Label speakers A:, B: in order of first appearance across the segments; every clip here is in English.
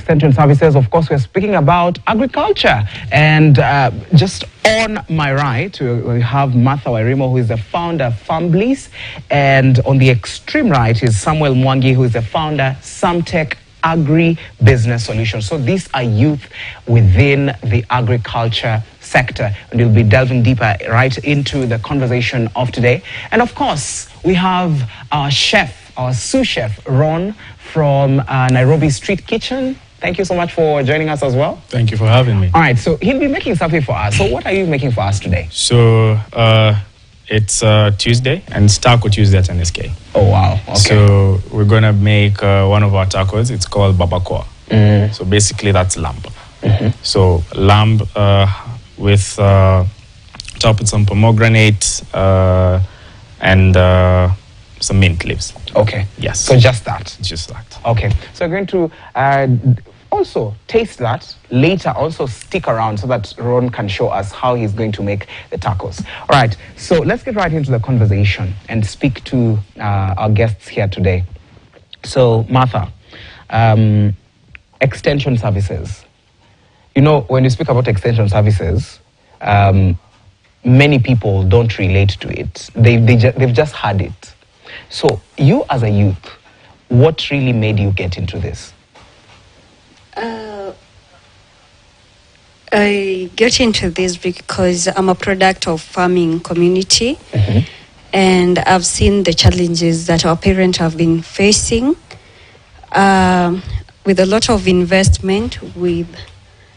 A: Extension Services. Of course, we're speaking about agriculture. And just on my right, we have Martha Wairimo, who is the founder of Farmbliss. And on the extreme right is Samuel Mwangi, who is the founder, Samtech Agri-Business Solutions. So these are youth within the agriculture sector, and we'll be delving deeper right into the conversation of today. And of course, we have our chef, our sous chef, Ron from Nairobi Street Kitchen. Thank you so much for joining us as well.
B: Thank you for having me.
A: All right, so he'll be making something for us. So what are you making for us today?
B: So it's Tuesday, and it's Taco Tuesday at NSK.
A: Oh, wow. Okay.
B: So we're going to make one of our tacos. It's called babacoa. So basically that's lamb. So lamb with topped with some pomegranate and some mint leaves.
A: Okay.
B: Yes.
A: So just that?
B: Just that.
A: Okay. So we're going to also taste that later. Also stick around so that Ron can show us how he's going to make the tacos. All right. So let's get right into the conversation and speak to our guests here today. So Martha, extension services. You know, when you speak about extension services, many people don't relate to it. They've just heard it. So you as a youth, what really made you get into this?
C: I get into this because I'm a product of farming community, and I've seen the challenges that our parents have been facing with a lot of investment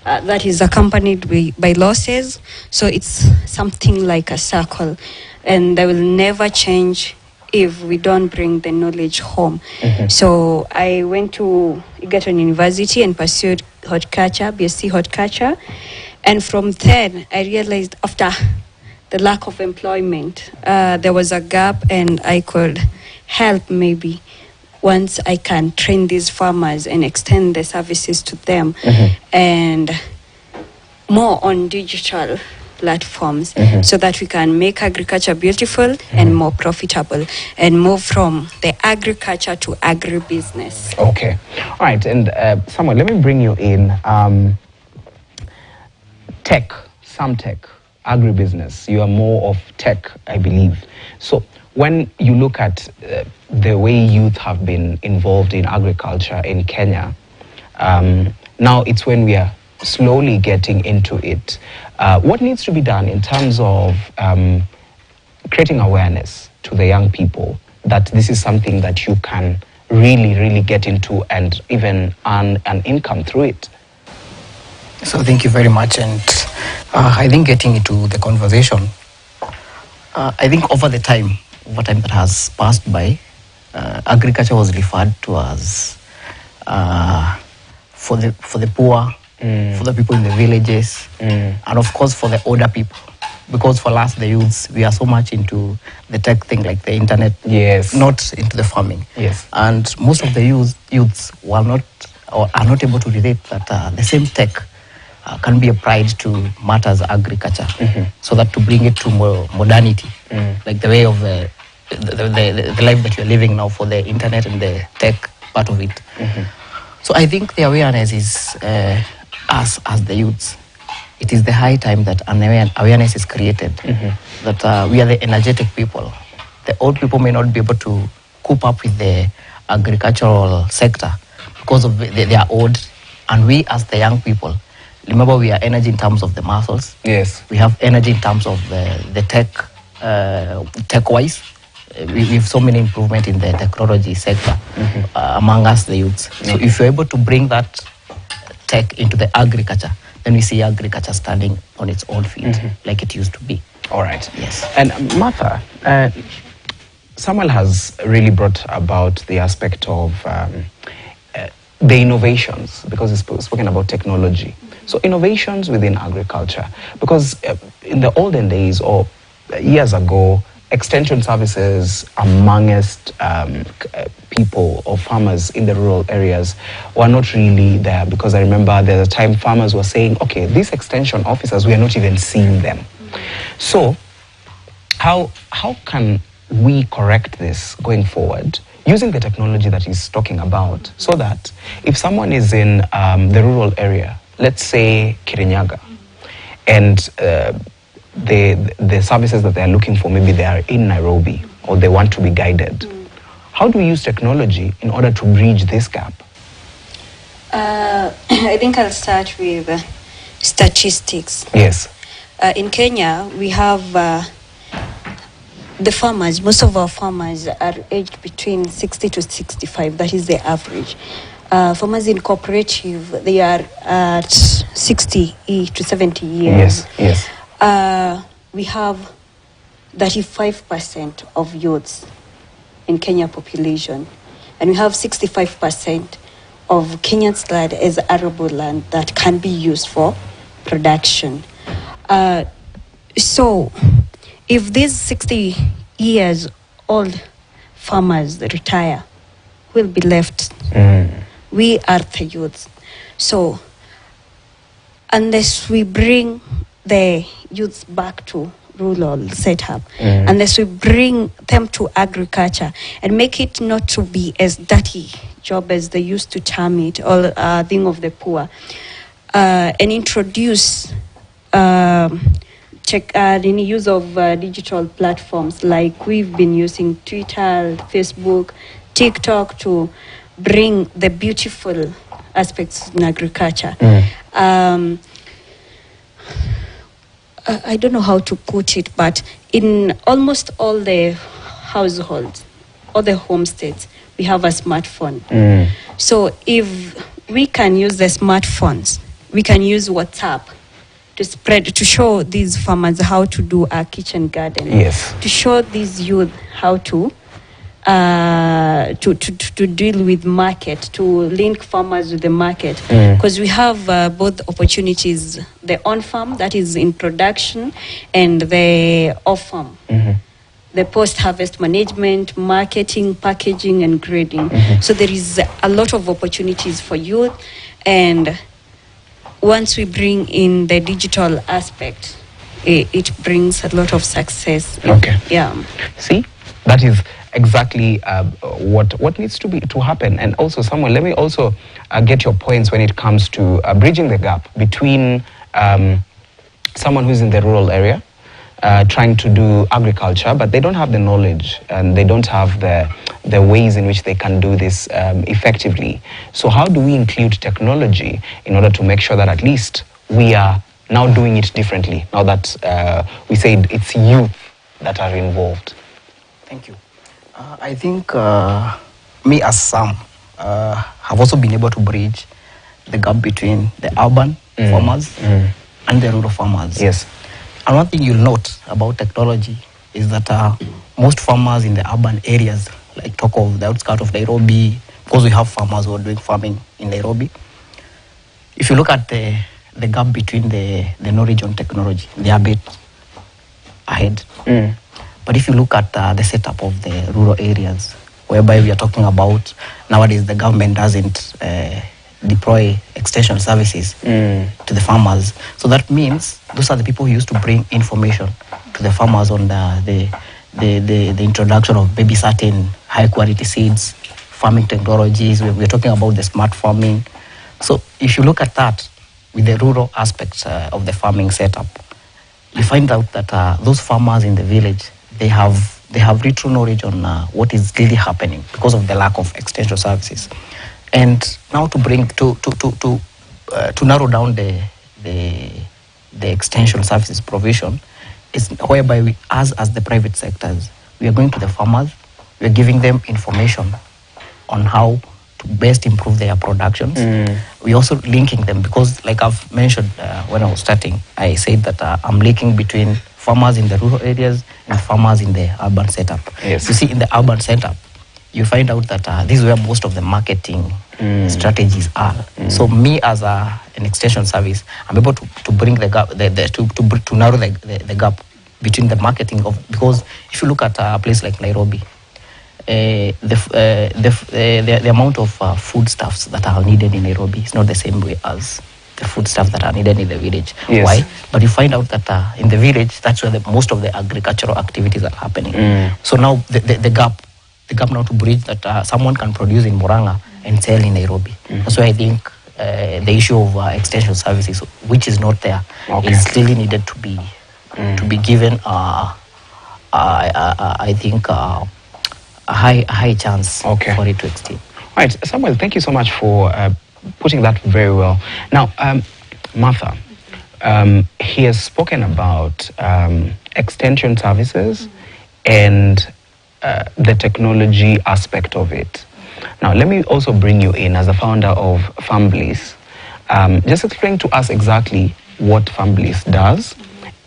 C: that is accompanied by losses. So it's something like a circle, and they will never change if we don't bring the knowledge home. So I went to Egerton University and pursued horticulture, BSc horticulture. And from then, I realized after the lack of employment, there was a gap, and I could help maybe once I can train these farmers and extend the services to them, and more on digital platforms, so that we can make agriculture beautiful and more profitable, and move from the agriculture to agribusiness.
A: Okay. All right. And Samuel, let me bring you in. Tech, Samtech, agribusiness. You are more of tech, I believe. So when you look at the way youth have been involved in agriculture in Kenya, now it's when we are slowly getting into it. What needs to be done in terms of creating awareness to the young people that this is something that you can really, really get into and even earn an income through it?
D: So thank you very much. And I think getting into the conversation, I think over time that has passed by, agriculture was referred to as for the poor, for the people in the villages, and of course for the older people. Because for us, the youths, we are so much into the tech thing, like the internet, not into the farming. And most of the youths were not or are not able to relate that the same tech can be applied to matters agriculture, so that to bring it to more modernity, like the way of the life that you're living now for the internet and the tech part of it. So I think the awareness is us as the youths. It is the high time that an awareness is created, that we are the energetic people. The old people may not be able to cope up with the agricultural sector because of they are old, and we as the young people, remember, we are energy in terms of the muscles. We have energy in terms of the tech-wise. We have so many improvement in the technology sector among us, the youths. So if you're able to bring that tech into the agriculture, then we see agriculture standing on its own feet, like it used to be.
A: All right. And Martha, Samuel has really brought about the aspect of the innovations, because he's spoken about technology. So innovations within agriculture, because in the olden days or years ago, extension services amongst people or farmers in the rural areas were not really there, because I remember there's a time farmers were saying, okay, these extension officers, we are not even seeing them. So how can we correct this going forward using the technology that he's talking about, so that if someone is in the rural area, let's say Kirinyaga, and the services that they're looking for, maybe they are in Nairobi or they want to be guided, how do we use technology in order to bridge this gap?
C: I think I'll start with statistics.
A: Yes.
C: In Kenya, we have the farmers. Most of our farmers are aged between 60 to 65. That is the average. Farmers in cooperative, they are at 60 to 70 years.
A: Yes, yes.
C: We have 35% of youths in Kenya population, and we have 65% of Kenya's land as arable land that can be used for production. So if these 60 years old farmers retire, who will be left? We are the youths. So unless we bring the youths back to rural setup, unless we bring them to agriculture and make it not to be as dirty job as they used to term it, or thing of the poor, and introduce the use of digital platforms like we've been using Twitter, Facebook, TikTok to bring the beautiful aspects in agriculture. I don't know how to put it, but in almost all the households, all the homesteads, we have a smartphone. So if we can use the smartphones, we can use WhatsApp to show these farmers how to do a kitchen garden.
A: Yes.
C: To show these youth how to deal with market, to link farmers with the market, because we have both opportunities: the on-farm, that is in production, and the off-farm, the post-harvest management, marketing, packaging, and grading. So there is a lot of opportunities for youth, and once we bring in the digital aspect, it brings a lot of success.
A: Okay.
C: Yeah.
A: See, that is exactly what needs to happen. And also, Samuel, let me also get your points when it comes to bridging the gap between someone who's in the rural area trying to do agriculture, but they don't have the knowledge and they don't have the ways in which they can do this effectively. So how do we include technology in order to make sure that at least we are now doing it differently, now that we say it's youth that are involved?
D: Thank you. I think me as Sam have also been able to bridge the gap between the urban farmers and the rural farmers.
A: Yes.
D: And one thing you'll note about technology is that most farmers in the urban areas, like talk of the outskirts of Nairobi, because we have farmers who are doing farming in Nairobi, if you look at the gap between the knowledge on technology, they are a bit ahead. But if you look at the setup of the rural areas, whereby we are talking about nowadays the government doesn't deploy extension services to the farmers. So that means those are the people who used to bring information to the farmers on the introduction of maybe certain high quality seeds, farming technologies. We're talking about the smart farming. So if you look at that with the rural aspects of the farming setup, you find out that those farmers in the village, they have little knowledge on what is really happening because of the lack of extension services. And now to bring to narrow down the extension services provision is whereby we, as the private sectors, we are going to the farmers, we are giving them information on how to best improve their productions. We also linking them, because like I've mentioned when I was starting, I said that I'm linking between farmers in the rural areas and farmers in the urban setup.
A: Yes.
D: You see, in the urban setup, you find out that this is where most of the marketing strategies are. So me as an extension service, I'm able to bring the gap, to narrow the gap between the marketing of, because if you look at a place like Nairobi, the amount of foodstuffs that are needed in Nairobi is not the same way as the foodstuffs that are needed in the village.
A: Yes.
D: Why? But you find out that in the village, that's where most of the agricultural activities are happening. So now the gap the gap now to bridge that someone can produce in Murang'a and sell in Nairobi. That's why I think the issue of extension services, which is not there, is really needed to be given. I think a high chance for it to extend.
A: Right, Samuel, thank you so much for putting that very well. Now, Martha, he has spoken about extension services and the technology aspect of it. Now, let me also bring you in as a founder of Farmbliss. Just explain to us exactly what Farmbliss does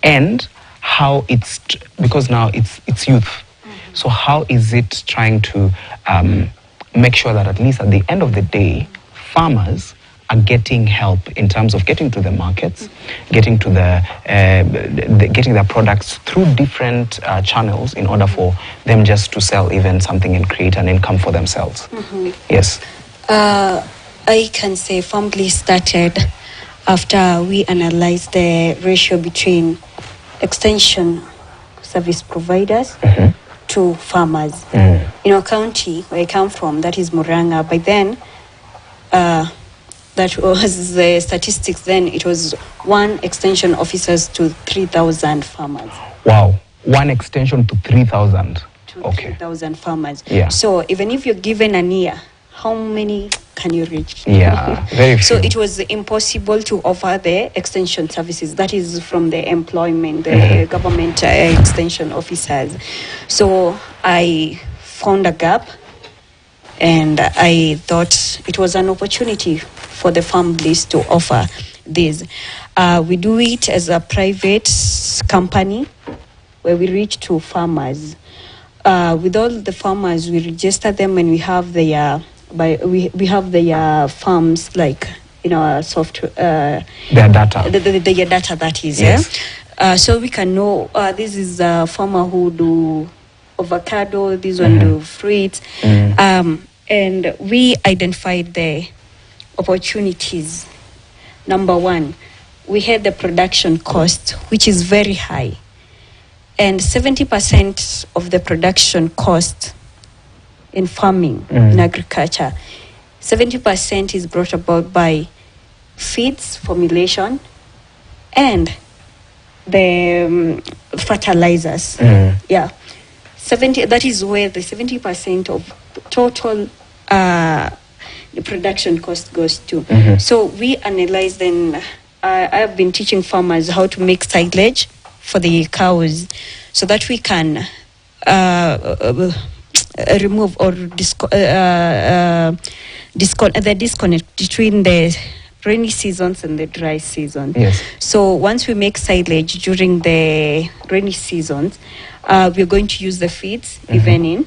A: and how it's, because now it's youth. So how is it trying to make sure that at least at the end of the day, farmers are getting help in terms of getting to the markets, getting to getting their products through different channels in order for them just to sell even something and create an income for themselves. Yes.
C: I can say Farmbliss started after we analyzed the ratio between extension service providers to farmers. In our county, where I come from, that is Murang'a, by then, that was the statistics then, it was 1 extension officers to 3,000 farmers.
A: Wow, 1 extension to 3,000.
C: To 3,000 farmers.
A: Yeah.
C: So even if you're given an year, how many can you reach?
A: Yeah, very few.
C: So it was impossible to offer the extension services. That is from the employment, the government extension officers. So I found a gap, and I thought it was an opportunity for the Farmbliss to offer this. We do it as a private company where we reach to farmers. With all the farmers, we register them when we have their we have their farms, like in our software.
A: Their data.
C: The data, that is,
A: yes.
C: So we can know this is a farmer who do avocado, this one do fruits. And we identified the opportunities. Number one, we had the production cost, which is very high. And 70% of the production cost in farming, in agriculture, 70% is brought about by feeds, formulation, and the fertilizers. Yeah. 70, that is where the 70% of total the production cost goes to. So we analyzed, and I have been teaching farmers how to make silage for the cows so that we can remove or the disconnect between the rainy seasons and the dry season.
A: Yes.
C: So once we make silage during the rainy seasons, we're going to use the feeds even in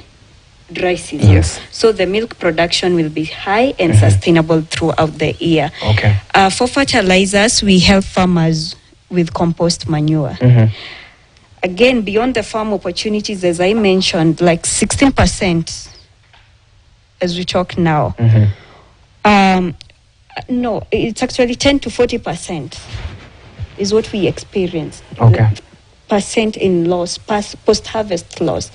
C: dry season.
A: Yes.
C: So the milk production will be high and sustainable throughout the year.
A: Okay.
C: For fertilizers, we help farmers with compost manure. Again, beyond the farm opportunities, as I mentioned, like 16% as we talk now. No, it's actually 10 to 40% is what we experience.
A: Okay.
C: Percent in loss, post-harvest loss.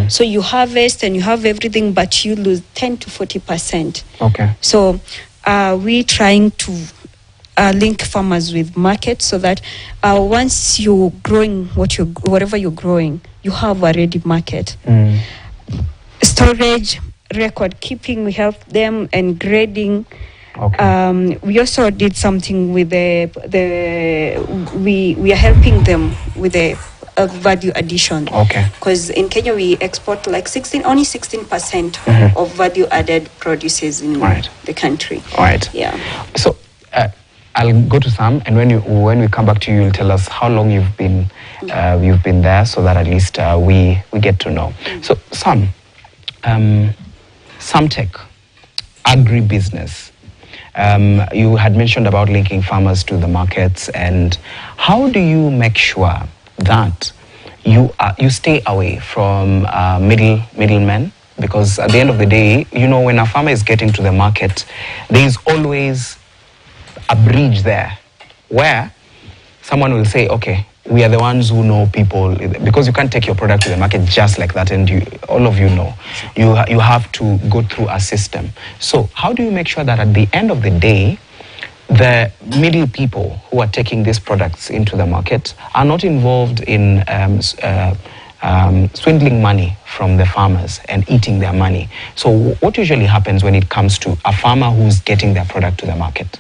C: So you harvest and you have everything, but you lose 10 to 40%.
A: Okay.
C: So we're trying to link farmers with markets so that once you're growing whatever you're growing, you have a ready market. Storage, record keeping, we help them, and grading. Okay. We also did something with we are helping them with the value addition. Okay. Because in Kenya we export like only 16% of value added produces in the country.
A: All right.
C: Yeah.
A: So I'll go to Sam, and when we come back to you, you'll tell us how long you've been there, so that at least we get to know. So Sam, Samtech, agribusiness. You had mentioned about linking farmers to the markets, and how do you make sure that you stay away from middlemen? Because at the end of the day, when a farmer is getting to the market, there is always a bridge there where someone will say, okay, we are the ones who know people, because you can't take your product to the market just like that, and all of you know, you have to go through a system. So how do you make sure that at the end of the day, the middle people who are taking these products into the market are not involved in swindling money from the farmers and eating their money? So what usually happens when it comes to a farmer who's getting their product to the market?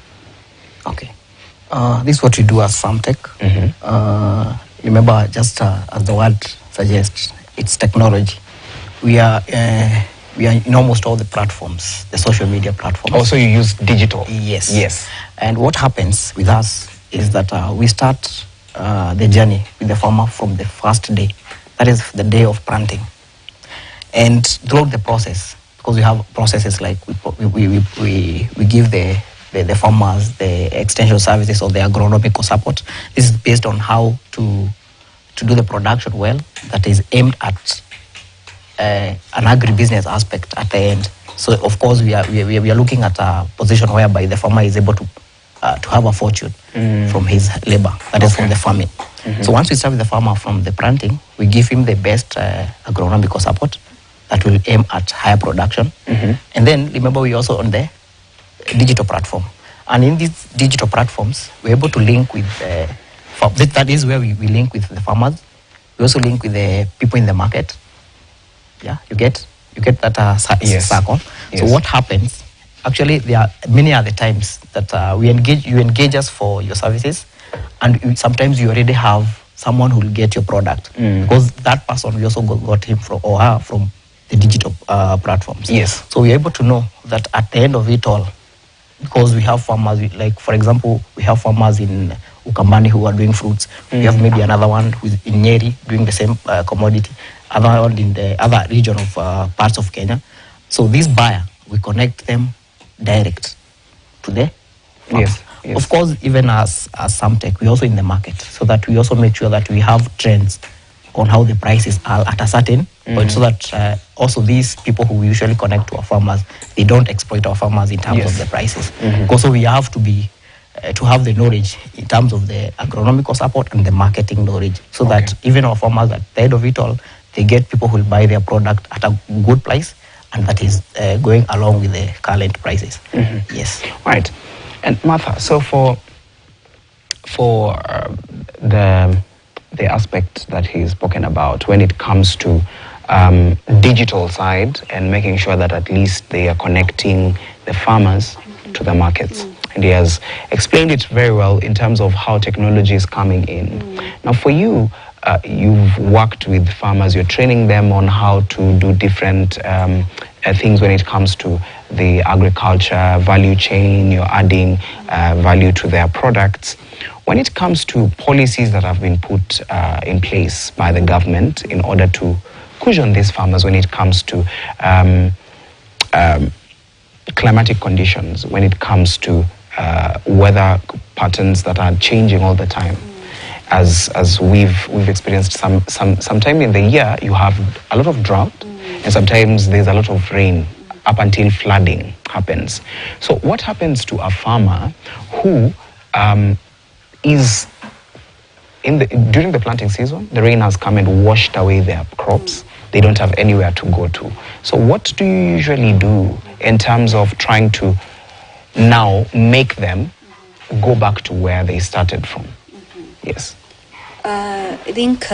D: Okay. This is what we do as FarmTech. Remember, just as the word suggests, it's technology. We are in almost all the platforms, the social media platforms.
A: Also, you use digital?
D: Yes.
A: Yes.
D: And what happens with us is that we start the journey with the farmer from the first day. That is the day of planting. And throughout the process, because we have processes like we give the farmers the extension services or the agronomical support. This is based on how to do the production well that is aimed at an agribusiness aspect at the end. So of course we are looking at a position whereby the farmer is able to have a fortune from his labor, that is from the farming. So once we start with the farmer from the planting, we give him the best agronomical support that will aim at higher production. And then remember, we also on the digital platform. And in these digital platforms, we're able to link with that is where we link with the farmers. We also link with the people in the market. Yeah, you get that circle. Yes. So what happens? Actually, there are many other times that you engage us for your services, and sometimes you already have someone who will get your product because that person we also got him from or her from the digital platforms.
A: Yes.
D: So we're able to know that at the end of it all, because we have farmers, like for example, we have farmers in Ukambani who are doing fruits. We have maybe another one who's in Nyeri doing the same commodity, other one in the other region of parts of Kenya. So this buyer, we connect them direct to the farmer.
A: Yes.
D: Of course, even as FarmTech, we also in the market, so that we also make sure that we have trends on how the prices are at a certain point, so that also these people who usually connect to our farmers, they don't exploit our farmers in terms of the prices. Also, we have to be to have the knowledge in terms of the agronomical support and the marketing knowledge, so that even our farmers at the end of it all, they get people who will buy their product at a good price, and that is going along with the current prices. Yes.
A: Right. And Martha, so for the aspect that he's spoken about when it comes to digital side and making sure that at least they are connecting the farmers to the markets. And he has explained it very well in terms of how technology is coming in. Now for you, you've worked with farmers, you're training them on how to do different things when it comes to the agriculture value chain, you're adding value to their products. When it comes to policies that have been put in place by the government in order to cushion these farmers when it comes to climatic conditions, when it comes to weather patterns that are changing all the time, as we've experienced some time in the year, you have a lot of drought, and sometimes there's a lot of rain up until flooding happens. So what happens to a farmer who is during the planting season, the rain has come and washed away their crops, they don't have anywhere to go to? So what do you usually do in terms of trying to now make them go back to where they started from? Yes.
C: I think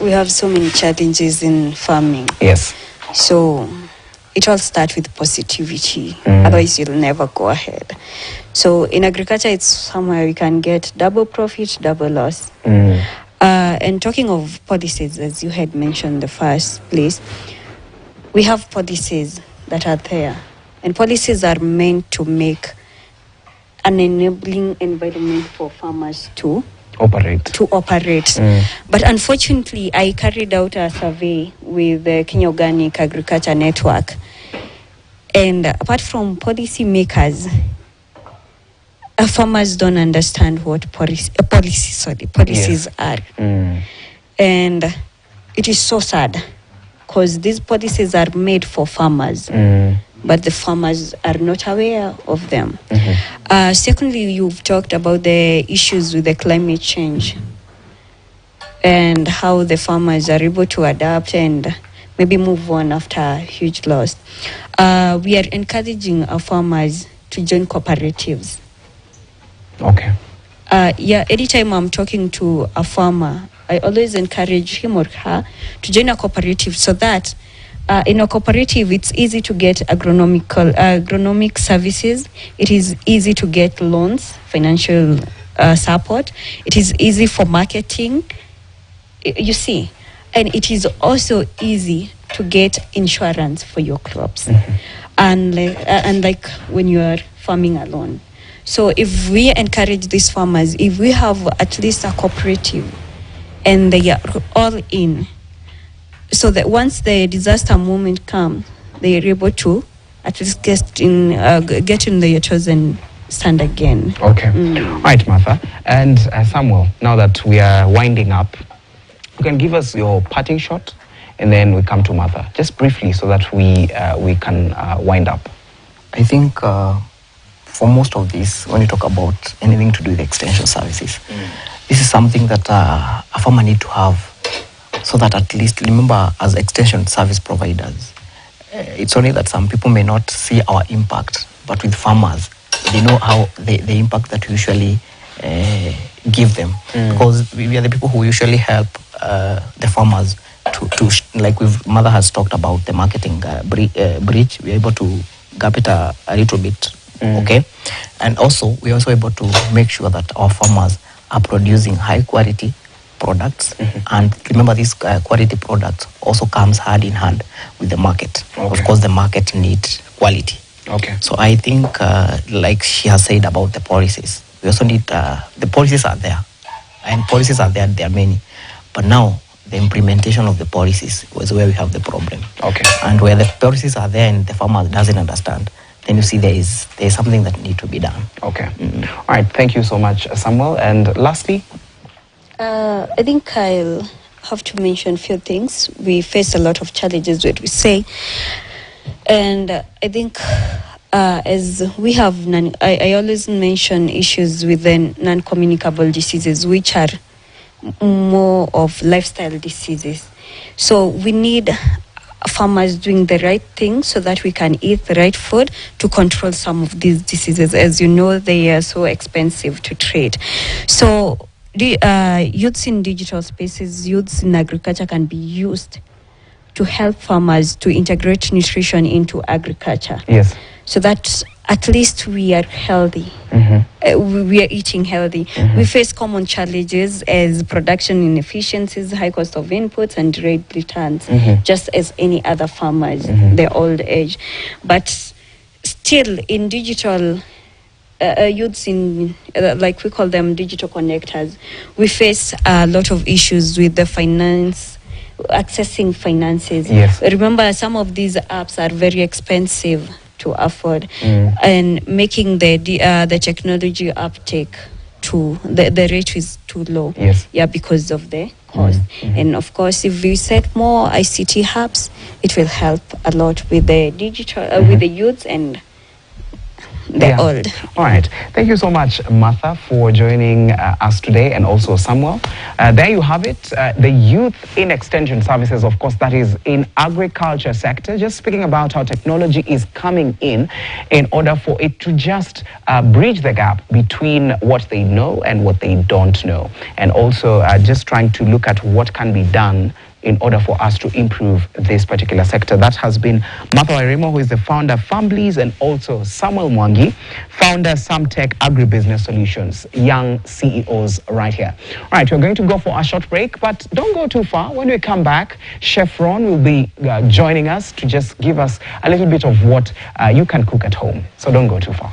C: we have so many challenges in farming.
A: Yes.
C: So it all starts with positivity. Otherwise, you'll never go ahead. So in agriculture, it's somewhere we can get double profit, double loss. And talking of policies, as you had mentioned in the first place, we have policies that are there. And policies are meant to make an enabling environment for farmers to operate. But unfortunately, I carried out a survey with the Kenya Organic Agriculture Network. And apart from policy makers, farmers don't understand what policies are. And it is so sad because these policies are made for farmers. But the farmers are not aware of them. Secondly, you've talked about the issues with the climate change. and how the farmers are able to adapt and maybe move on after huge loss. We are encouraging our farmers to join cooperatives.
A: Okay.
C: Anytime I'm talking to a farmer, I always encourage him or her to join a cooperative, so that in a cooperative it's easy to get agronomic services. It is easy to get loans, financial support. It is easy for marketing, you see, and it is also easy to get insurance for your crops, and like when you are farming alone. So if we encourage these farmers, if we have at least a cooperative and they are all in, so that once the disaster moment comes, they are able to at least get in their toes and stand again.
A: Okay. All right, Martha. And Samuel, now that we are winding up, you can give us your parting shot, and then we come to Martha, just briefly, so that we can wind up.
D: I think for most of this, when you talk about anything to do with extension services, this is something that a farmer need to have, so that at least, remember, as extension service providers, it's only that some people may not see our impact, but with farmers, they know how the impact that we usually give them, because we are the people who usually help the farmers to like Mother has talked about the marketing bridge. We're able to gap it a little bit, okay? And also, we're also able to make sure that our farmers are producing high quality products, and remember, these quality products also comes hand in hand with the market. Of course, the market needs quality.
A: Okay.
D: So I think, like she has said about the policies, we also need, the policies are there, and policies are there are many, but now the implementation of the policies is where we have the problem.
A: Okay.
D: And where the policies are there and the farmer doesn't understand, then you see there is something that needs to be done.
A: Okay. All right. Thank you so much, Samuel. And lastly,
C: I think I'll have to mention a few things. We face a lot of challenges, what we say, and I think as we have I always mention issues with the non-communicable diseases, which are more of lifestyle diseases. So we need farmers doing the right thing so that we can eat the right food to control some of these diseases. As you know, they are so expensive to treat. So the youths in digital spaces, youths in agriculture can be used to help farmers to integrate nutrition into agriculture.
A: yes.
C: So that at least we are healthy. We are eating healthy. We face common challenges as production inefficiencies, high cost of inputs, and delayed returns, just as any other farmers, the old age. But still, in digital, youths in, like we call them digital connectors, we face a lot of issues with the finance, accessing finances.
A: Yes.
C: Remember, some of these apps are very expensive to afford, and making the technology uptake to the rate is too low.
A: Yes.
C: Yeah, because of the cost. And of course, if we set more ICT hubs, it will help a lot with the digital, with the youths and the old.
A: All right. Thank you so much, Martha, for joining us today, and also Samuel. There you have it. The youth in extension services, of course, that is in agriculture sector, just speaking about how technology is coming in order for it to just bridge the gap between what they know and what they don't know. And also just trying to look at what can be done in order for us to improve this particular sector. That has been Martha Wairimu, who is the founder of Families, and also Samuel Mwangi, founder Samtech Agribusiness Solutions, young CEOs right here. All right, we're going to go for a short break, but don't go too far. When we come back, Chef Ron will be joining us to just give us a little bit of what you can cook at home. So don't go too far.